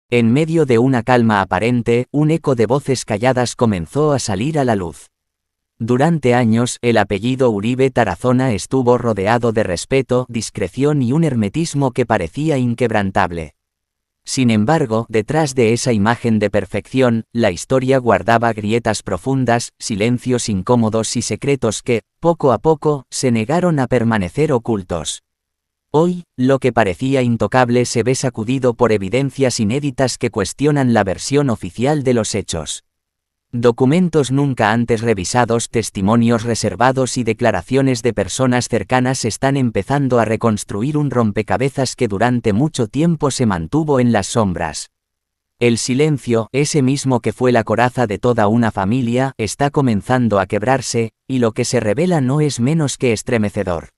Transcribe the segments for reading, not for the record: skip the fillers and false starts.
En medio de una calma aparente, un eco de voces calladas comenzó a salir a la luz. Durante años, el apellido Uribe Tarazona estuvo rodeado de respeto, discreción y un hermetismo que parecía inquebrantable. Sin embargo, detrás de esa imagen de perfección, la historia guardaba grietas profundas, silencios incómodos y secretos que, poco a poco, se negaron a permanecer ocultos. Hoy, lo que parecía intocable se ve sacudido por evidencias inéditas que cuestionan la versión oficial de los hechos. Documentos nunca antes revisados, testimonios reservados y declaraciones de personas cercanas están empezando a reconstruir un rompecabezas que durante mucho tiempo se mantuvo en las sombras. El silencio, ese mismo que fue la coraza de toda una familia, está comenzando a quebrarse, y lo que se revela no es menos que estremecedor.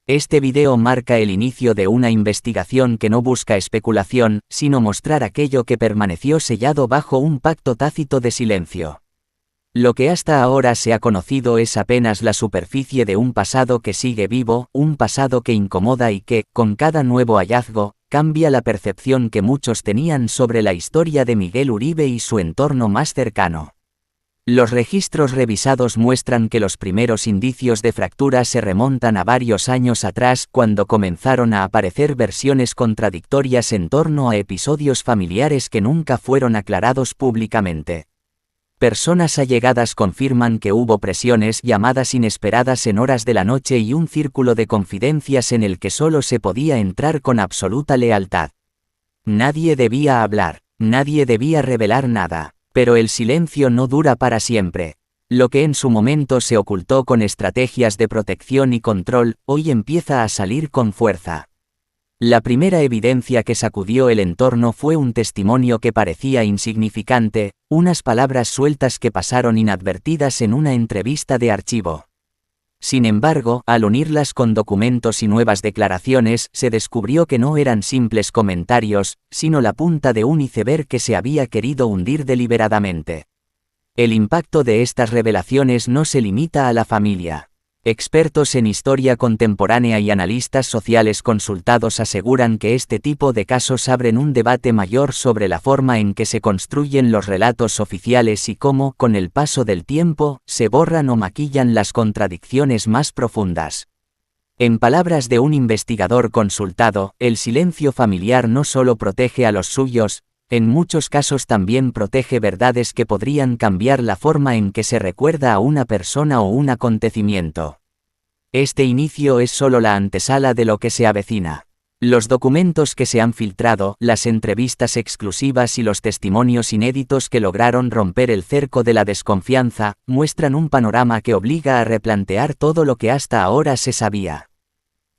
Este video marca el inicio de una investigación que no busca especulación, sino mostrar aquello que permaneció sellado bajo un pacto tácito de silencio. Lo que hasta ahora se ha conocido es apenas la superficie de un pasado que sigue vivo, un pasado que incomoda y que, con cada nuevo hallazgo, cambia la percepción que muchos tenían sobre la historia de Miguel Uribe y su entorno más cercano. Los registros revisados muestran que los primeros indicios de fractura se remontan a varios años atrás, cuando comenzaron a aparecer versiones contradictorias en torno a episodios familiares que nunca fueron aclarados públicamente. Personas allegadas confirman que hubo presiones, llamadas inesperadas en horas de la noche y un círculo de confidencias en el que solo se podía entrar con absoluta lealtad. Nadie debía hablar, nadie debía revelar nada. Pero el silencio no dura para siempre. Lo que en su momento se ocultó con estrategias de protección y control, hoy empieza a salir con fuerza. La primera evidencia que sacudió el entorno fue un testimonio que parecía insignificante, unas palabras sueltas que pasaron inadvertidas en una entrevista de archivo. Sin embargo, al unirlas con documentos y nuevas declaraciones, se descubrió que no eran simples comentarios, sino la punta de un iceberg que se había querido hundir deliberadamente. El impacto de estas revelaciones no se limita a la familia. Expertos en historia contemporánea y analistas sociales consultados aseguran que este tipo de casos abren un debate mayor sobre la forma en que se construyen los relatos oficiales y cómo, con el paso del tiempo, se borran o maquillan las contradicciones más profundas. En palabras de un investigador consultado, el silencio familiar no solo protege a los suyos, en muchos casos también protege verdades que podrían cambiar la forma en que se recuerda a una persona o un acontecimiento. Este inicio es solo la antesala de lo que se avecina. Los documentos que se han filtrado, las entrevistas exclusivas y los testimonios inéditos que lograron romper el cerco de la desconfianza, muestran un panorama que obliga a replantear todo lo que hasta ahora se sabía.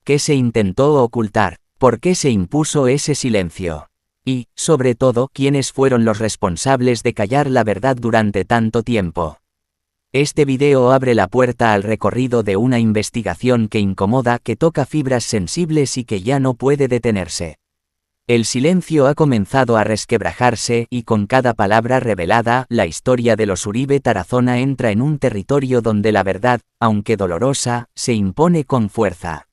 ¿Qué se intentó ocultar? ¿Por qué se impuso ese silencio? Y, sobre todo, ¿quiénes fueron los responsables de callar la verdad durante tanto tiempo? Este video abre la puerta al recorrido de una investigación que incomoda, que toca fibras sensibles y que ya no puede detenerse. El silencio ha comenzado a resquebrajarse y con cada palabra revelada, la historia de los Uribe Tarazona entra en un territorio donde la verdad, aunque dolorosa, se impone con fuerza.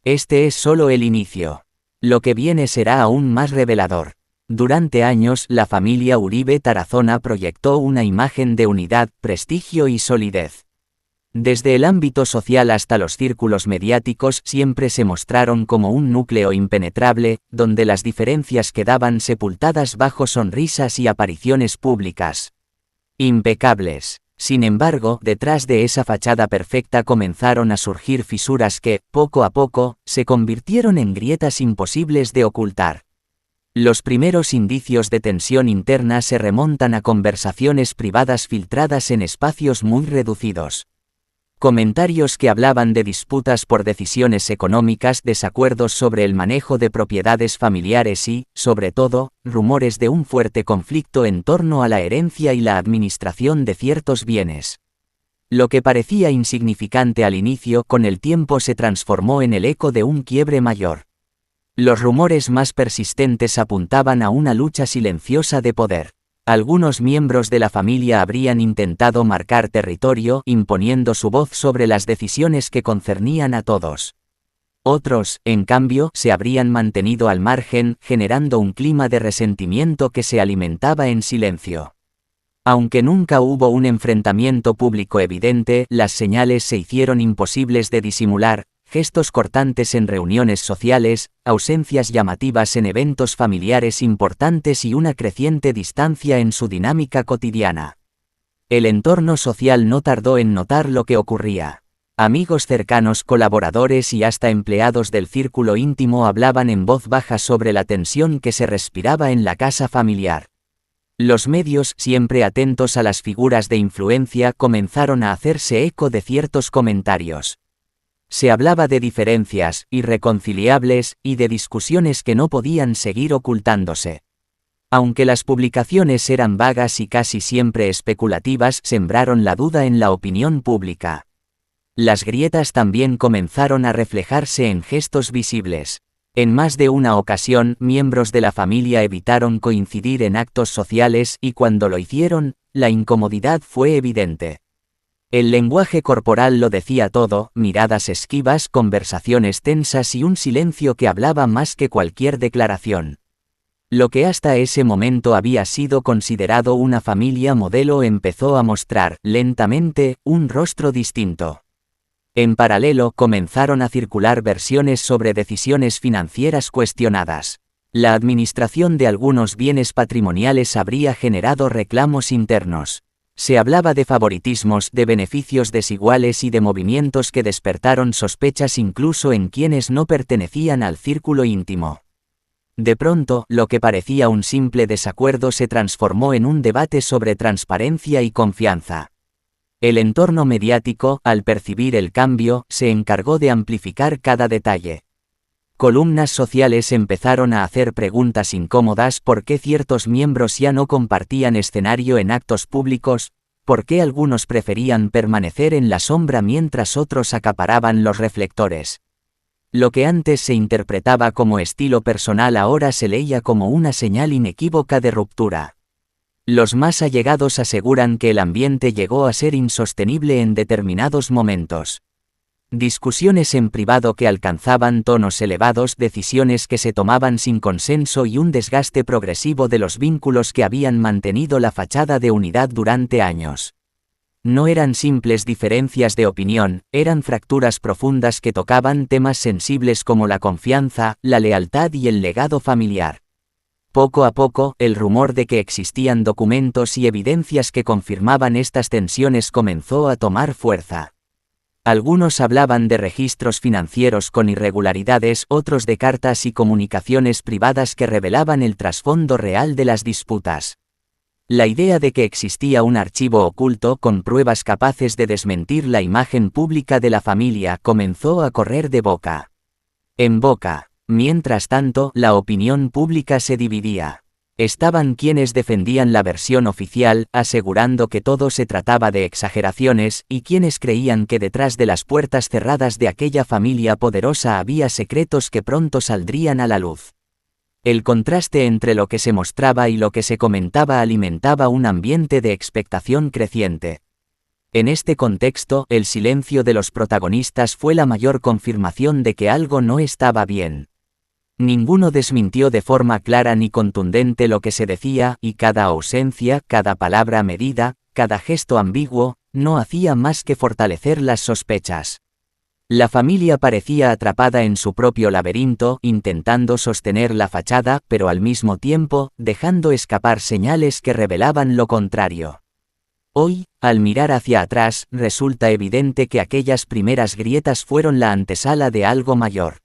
Este es solo el inicio. Lo que viene será aún más revelador. Durante años, la familia Uribe Tarazona proyectó una imagen de unidad, prestigio y solidez. Desde el ámbito social hasta los círculos mediáticos siempre se mostraron como un núcleo impenetrable, donde las diferencias quedaban sepultadas bajo sonrisas y apariciones públicas impecables. Sin embargo, detrás de esa fachada perfecta comenzaron a surgir fisuras que, poco a poco, se convirtieron en grietas imposibles de ocultar. Los primeros indicios de tensión interna se remontan a conversaciones privadas filtradas en espacios muy reducidos. Comentarios que hablaban de disputas por decisiones económicas, desacuerdos sobre el manejo de propiedades familiares y, sobre todo, rumores de un fuerte conflicto en torno a la herencia y la administración de ciertos bienes. Lo que parecía insignificante al inicio, con el tiempo se transformó en el eco de un quiebre mayor. Los rumores más persistentes apuntaban a una lucha silenciosa de poder. Algunos miembros de la familia habrían intentado marcar territorio, imponiendo su voz sobre las decisiones que concernían a todos. Otros, en cambio, se habrían mantenido al margen, generando un clima de resentimiento que se alimentaba en silencio. Aunque nunca hubo un enfrentamiento público evidente, las señales se hicieron imposibles de disimular: gestos cortantes en reuniones sociales, ausencias llamativas en eventos familiares importantes y una creciente distancia en su dinámica cotidiana. El entorno social no tardó en notar lo que ocurría. Amigos cercanos, colaboradores y hasta empleados del círculo íntimo hablaban en voz baja sobre la tensión que se respiraba en la casa familiar. Los medios, siempre atentos a las figuras de influencia, comenzaron a hacerse eco de ciertos comentarios. Se hablaba de diferencias irreconciliables y de discusiones que no podían seguir ocultándose. Aunque las publicaciones eran vagas y casi siempre especulativas, sembraron la duda en la opinión pública. Las grietas también comenzaron a reflejarse en gestos visibles. En más de una ocasión, miembros de la familia evitaron coincidir en actos sociales y cuando lo hicieron, la incomodidad fue evidente. El lenguaje corporal lo decía todo: miradas esquivas, conversaciones tensas y un silencio que hablaba más que cualquier declaración. Lo que hasta ese momento había sido considerado una familia modelo empezó a mostrar, lentamente, un rostro distinto. En paralelo, comenzaron a circular versiones sobre decisiones financieras cuestionadas. La administración de algunos bienes patrimoniales habría generado reclamos internos. Se hablaba de favoritismos, de beneficios desiguales y de movimientos que despertaron sospechas incluso en quienes no pertenecían al círculo íntimo. De pronto, lo que parecía un simple desacuerdo se transformó en un debate sobre transparencia y confianza. El entorno mediático, al percibir el cambio, se encargó de amplificar cada detalle. Columnas sociales empezaron a hacer preguntas incómodas: ¿por qué ciertos miembros ya no compartían escenario en actos públicos? ¿Por qué algunos preferían permanecer en la sombra mientras otros acaparaban los reflectores? Lo que antes se interpretaba como estilo personal ahora se leía como una señal inequívoca de ruptura. Los más allegados aseguran que el ambiente llegó a ser insostenible en determinados momentos. Discusiones en privado que alcanzaban tonos elevados, decisiones que se tomaban sin consenso y un desgaste progresivo de los vínculos que habían mantenido la fachada de unidad durante años. No eran simples diferencias de opinión, eran fracturas profundas que tocaban temas sensibles como la confianza, la lealtad y el legado familiar. Poco a poco, el rumor de que existían documentos y evidencias que confirmaban estas tensiones comenzó a tomar fuerza. Algunos hablaban de registros financieros con irregularidades, otros de cartas y comunicaciones privadas que revelaban el trasfondo real de las disputas. La idea de que existía un archivo oculto con pruebas capaces de desmentir la imagen pública de la familia comenzó a correr de boca en boca. Mientras tanto, la opinión pública se dividía. Estaban quienes defendían la versión oficial, asegurando que todo se trataba de exageraciones, y quienes creían que detrás de las puertas cerradas de aquella familia poderosa había secretos que pronto saldrían a la luz. El contraste entre lo que se mostraba y lo que se comentaba alimentaba un ambiente de expectación creciente. En este contexto, el silencio de los protagonistas fue la mayor confirmación de que algo no estaba bien. Ninguno desmintió de forma clara ni contundente lo que se decía, y cada ausencia, cada palabra medida, cada gesto ambiguo, no hacía más que fortalecer las sospechas. La familia parecía atrapada en su propio laberinto, intentando sostener la fachada, pero al mismo tiempo, dejando escapar señales que revelaban lo contrario. Hoy, al mirar hacia atrás, resulta evidente que aquellas primeras grietas fueron la antesala de algo mayor.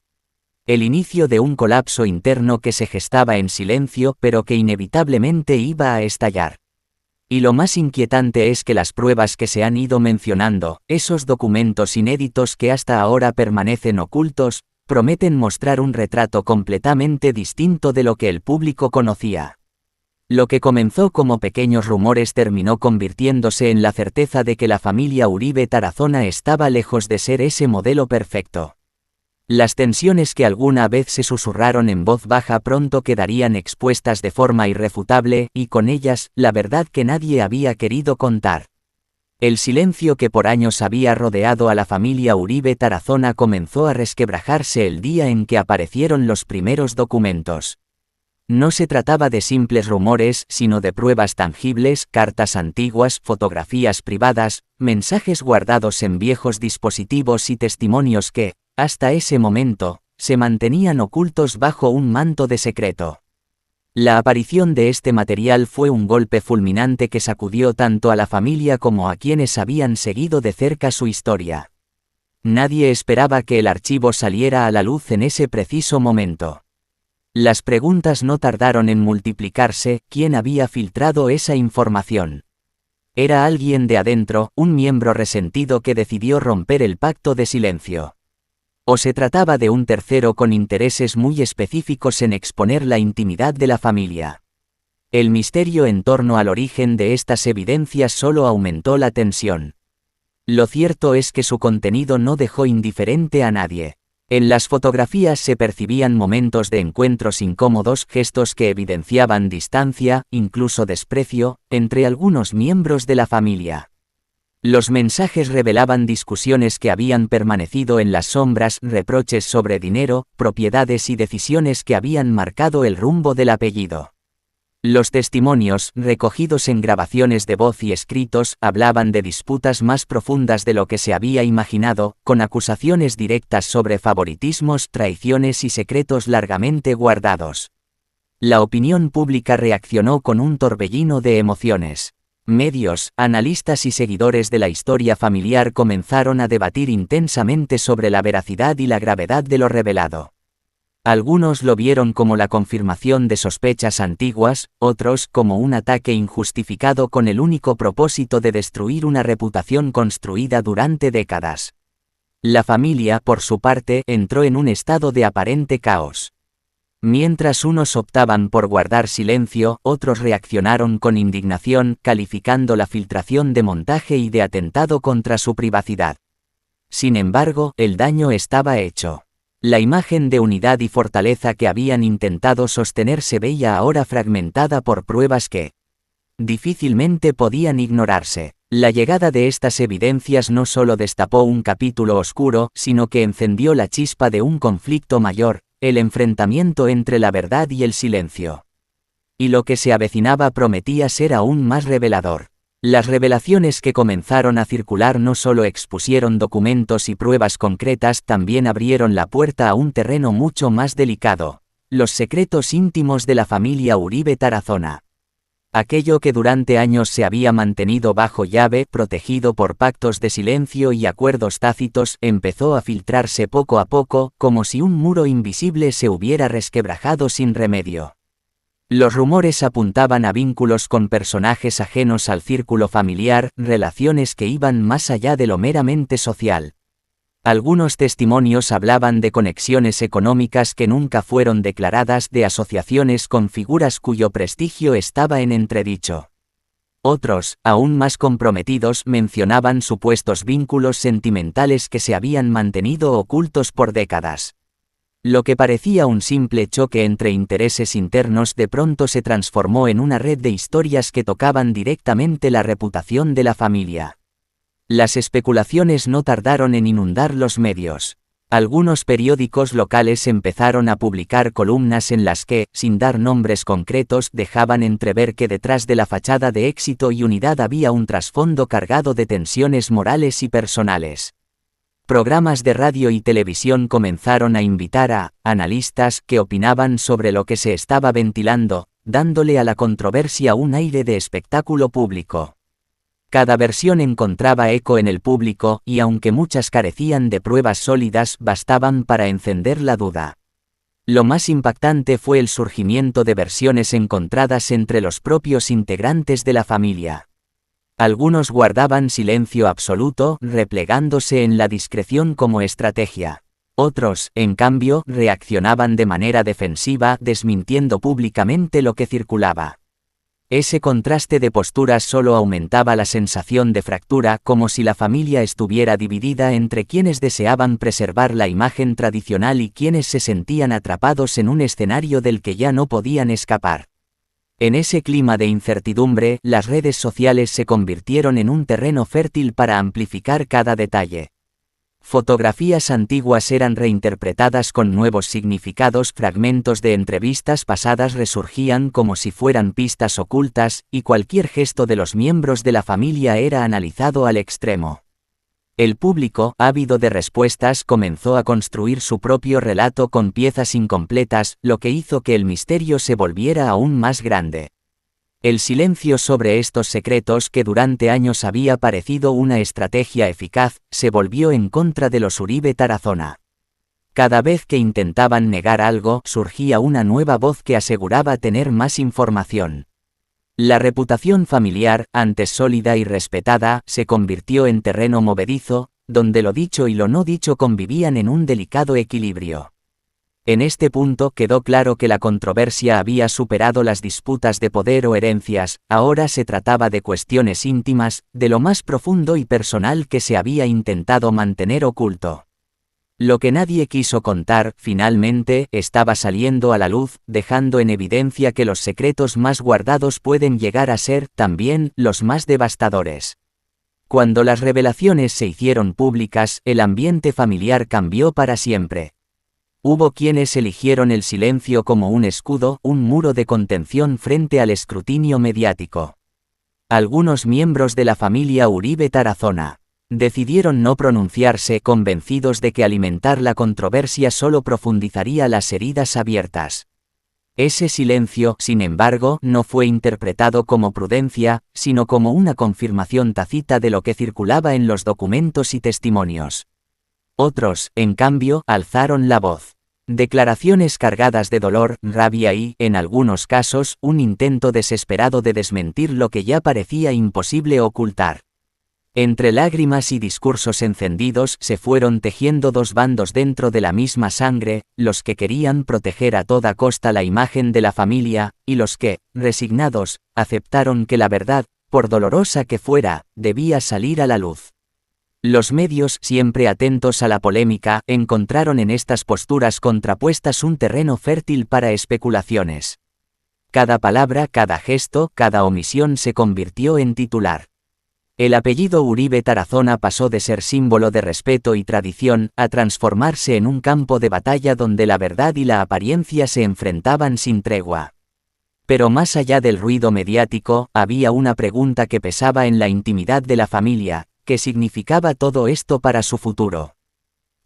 El inicio de un colapso interno que se gestaba en silencio, pero que inevitablemente iba a estallar. Y lo más inquietante es que las pruebas que se han ido mencionando, esos documentos inéditos que hasta ahora permanecen ocultos, prometen mostrar un retrato completamente distinto de lo que el público conocía. Lo que comenzó como pequeños rumores terminó convirtiéndose en la certeza de que la familia Uribe Tarazona estaba lejos de ser ese modelo perfecto. Las tensiones que alguna vez se susurraron en voz baja pronto quedarían expuestas de forma irrefutable, y con ellas, la verdad que nadie había querido contar. El silencio que por años había rodeado a la familia Uribe Tarazona comenzó a resquebrajarse el día en que aparecieron los primeros documentos. No se trataba de simples rumores, sino de pruebas tangibles, cartas antiguas, fotografías privadas, mensajes guardados en viejos dispositivos y testimonios que, hasta ese momento, se mantenían ocultos bajo un manto de secreto. La aparición de este material fue un golpe fulminante que sacudió tanto a la familia como a quienes habían seguido de cerca su historia. Nadie esperaba que el archivo saliera a la luz en ese preciso momento. Las preguntas no tardaron en multiplicarse. ¿Quién había filtrado esa información? ¿Era alguien de adentro, un miembro resentido que decidió romper el pacto de silencio? ¿O se trataba de un tercero con intereses muy específicos en exponer la intimidad de la familia? El misterio en torno al origen de estas evidencias solo aumentó la tensión. Lo cierto es que su contenido no dejó indiferente a nadie. En las fotografías se percibían momentos de encuentros incómodos, gestos que evidenciaban distancia, incluso desprecio, entre algunos miembros de la familia. Los mensajes revelaban discusiones que habían permanecido en las sombras, reproches sobre dinero, propiedades y decisiones que habían marcado el rumbo del apellido. Los testimonios, recogidos en grabaciones de voz y escritos, hablaban de disputas más profundas de lo que se había imaginado, con acusaciones directas sobre favoritismos, traiciones y secretos largamente guardados. La opinión pública reaccionó con un torbellino de emociones. Medios, analistas y seguidores de la historia familiar comenzaron a debatir intensamente sobre la veracidad y la gravedad de lo revelado. Algunos lo vieron como la confirmación de sospechas antiguas, otros como un ataque injustificado con el único propósito de destruir una reputación construida durante décadas. La familia, por su parte, entró en un estado de aparente caos. Mientras unos optaban por guardar silencio, otros reaccionaron con indignación, calificando la filtración de montaje y de atentado contra su privacidad. Sin embargo, el daño estaba hecho. La imagen de unidad y fortaleza que habían intentado sostener se veía ahora fragmentada por pruebas que difícilmente podían ignorarse. La llegada de estas evidencias no solo destapó un capítulo oscuro, sino que encendió la chispa de un conflicto mayor, el enfrentamiento entre la verdad y el silencio. Y lo que se avecinaba prometía ser aún más revelador. Las revelaciones que comenzaron a circular no solo expusieron documentos y pruebas concretas, también abrieron la puerta a un terreno mucho más delicado: los secretos íntimos de la familia Uribe Tarazona. Aquello que durante años se había mantenido bajo llave, protegido por pactos de silencio y acuerdos tácitos, empezó a filtrarse poco a poco, como si un muro invisible se hubiera resquebrajado sin remedio. Los rumores apuntaban a vínculos con personajes ajenos al círculo familiar, relaciones que iban más allá de lo meramente social. Algunos testimonios hablaban de conexiones económicas que nunca fueron declaradas, de asociaciones con figuras cuyo prestigio estaba en entredicho. Otros, aún más comprometidos, mencionaban supuestos vínculos sentimentales que se habían mantenido ocultos por décadas. Lo que parecía un simple choque entre intereses internos de pronto se transformó en una red de historias que tocaban directamente la reputación de la familia. Las especulaciones no tardaron en inundar los medios. Algunos periódicos locales empezaron a publicar columnas en las que, sin dar nombres concretos, dejaban entrever que detrás de la fachada de éxito y unidad había un trasfondo cargado de tensiones morales y personales. Programas de radio y televisión comenzaron a invitar a analistas que opinaban sobre lo que se estaba ventilando, dándole a la controversia un aire de espectáculo público. Cada versión encontraba eco en el público, y aunque muchas carecían de pruebas sólidas, bastaban para encender la duda. Lo más impactante fue el surgimiento de versiones encontradas entre los propios integrantes de la familia. Algunos guardaban silencio absoluto, replegándose en la discreción como estrategia. Otros, en cambio, reaccionaban de manera defensiva, desmintiendo públicamente lo que circulaba. Ese contraste de posturas solo aumentaba la sensación de fractura, como si la familia estuviera dividida entre quienes deseaban preservar la imagen tradicional y quienes se sentían atrapados en un escenario del que ya no podían escapar. En ese clima de incertidumbre, las redes sociales se convirtieron en un terreno fértil para amplificar cada detalle. Fotografías antiguas eran reinterpretadas con nuevos significados, fragmentos de entrevistas pasadas resurgían como si fueran pistas ocultas, y cualquier gesto de los miembros de la familia era analizado al extremo. El público, ávido de respuestas, comenzó a construir su propio relato con piezas incompletas, lo que hizo que el misterio se volviera aún más grande. El silencio sobre estos secretos que durante años había parecido una estrategia eficaz, se volvió en contra de los Uribe Tarazona. Cada vez que intentaban negar algo, surgía una nueva voz que aseguraba tener más información. La reputación familiar, antes sólida y respetada, se convirtió en terreno movedizo, donde lo dicho y lo no dicho convivían en un delicado equilibrio. En este punto quedó claro que la controversia había superado las disputas de poder o herencias, ahora se trataba de cuestiones íntimas, de lo más profundo y personal que se había intentado mantener oculto. Lo que nadie quiso contar, finalmente, estaba saliendo a la luz, dejando en evidencia que los secretos más guardados pueden llegar a ser, también, los más devastadores. Cuando las revelaciones se hicieron públicas, el ambiente familiar cambió para siempre. Hubo quienes eligieron el silencio como un escudo, un muro de contención frente al escrutinio mediático. Algunos miembros de la familia Uribe Tarazona decidieron no pronunciarse, convencidos de que alimentar la controversia solo profundizaría las heridas abiertas. Ese silencio, sin embargo, no fue interpretado como prudencia, sino como una confirmación tácita de lo que circulaba en los documentos y testimonios. Otros, en cambio, alzaron la voz. Declaraciones cargadas de dolor, rabia y, en algunos casos, un intento desesperado de desmentir lo que ya parecía imposible ocultar. Entre lágrimas y discursos encendidos se fueron tejiendo dos bandos dentro de la misma sangre, los que querían proteger a toda costa la imagen de la familia, y los que, resignados, aceptaron que la verdad, por dolorosa que fuera, debía salir a la luz. Los medios, siempre atentos a la polémica, encontraron en estas posturas contrapuestas un terreno fértil para especulaciones. Cada palabra, cada gesto, cada omisión se convirtió en titular. El apellido Uribe Tarazona pasó de ser símbolo de respeto y tradición, a transformarse en un campo de batalla donde la verdad y la apariencia se enfrentaban sin tregua. Pero más allá del ruido mediático, había una pregunta que pesaba en la intimidad de la familia: ¿qué significaba todo esto para su futuro?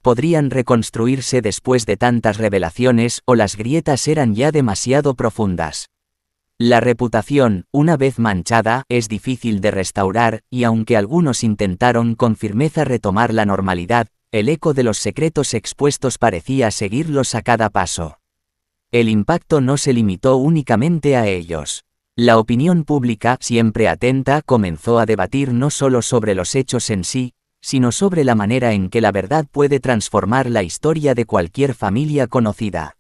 ¿Podrían reconstruirse después de tantas revelaciones, o las grietas eran ya demasiado profundas? La reputación, una vez manchada, es difícil de restaurar, y aunque algunos intentaron con firmeza retomar la normalidad, el eco de los secretos expuestos parecía seguirlos a cada paso. El impacto no se limitó únicamente a ellos. La opinión pública, siempre atenta, comenzó a debatir no solo sobre los hechos en sí, sino sobre la manera en que la verdad puede transformar la historia de cualquier familia conocida.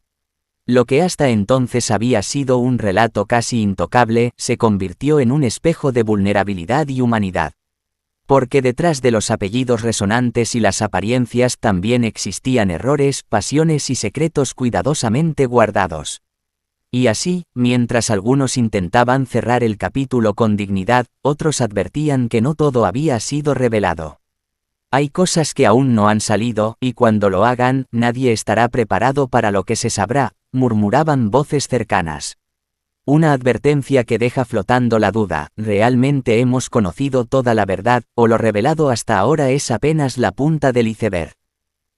Lo que hasta entonces había sido un relato casi intocable, se convirtió en un espejo de vulnerabilidad y humanidad. Porque detrás de los apellidos resonantes y las apariencias también existían errores, pasiones y secretos cuidadosamente guardados. Y así, mientras algunos intentaban cerrar el capítulo con dignidad, otros advertían que no todo había sido revelado. Hay cosas que aún no han salido, y cuando lo hagan, nadie estará preparado para lo que se sabrá, murmuraban voces cercanas. Una advertencia que deja flotando la duda: ¿realmente hemos conocido toda la verdad, o lo revelado hasta ahora es apenas la punta del iceberg?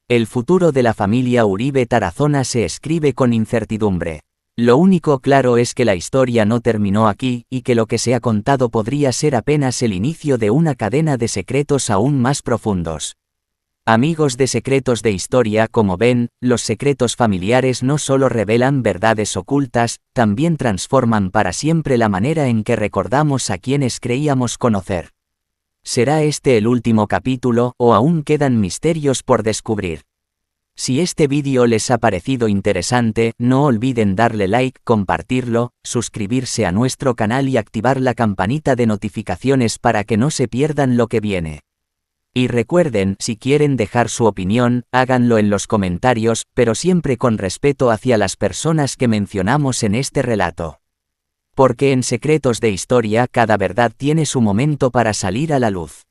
El futuro de la familia Uribe Tarazona se escribe con incertidumbre. Lo único claro es que la historia no terminó aquí, y que lo que se ha contado podría ser apenas el inicio de una cadena de secretos aún más profundos. Amigos de Secretos de Historia, como ven, los secretos familiares no solo revelan verdades ocultas, también transforman para siempre la manera en que recordamos a quienes creíamos conocer. ¿Será este el último capítulo, o aún quedan misterios por descubrir? Si este vídeo les ha parecido interesante, no olviden darle like, compartirlo, suscribirse a nuestro canal y activar la campanita de notificaciones para que no se pierdan lo que viene. Y recuerden, si quieren dejar su opinión, háganlo en los comentarios, pero siempre con respeto hacia las personas que mencionamos en este relato. Porque en Secretos de Historia cada verdad tiene su momento para salir a la luz.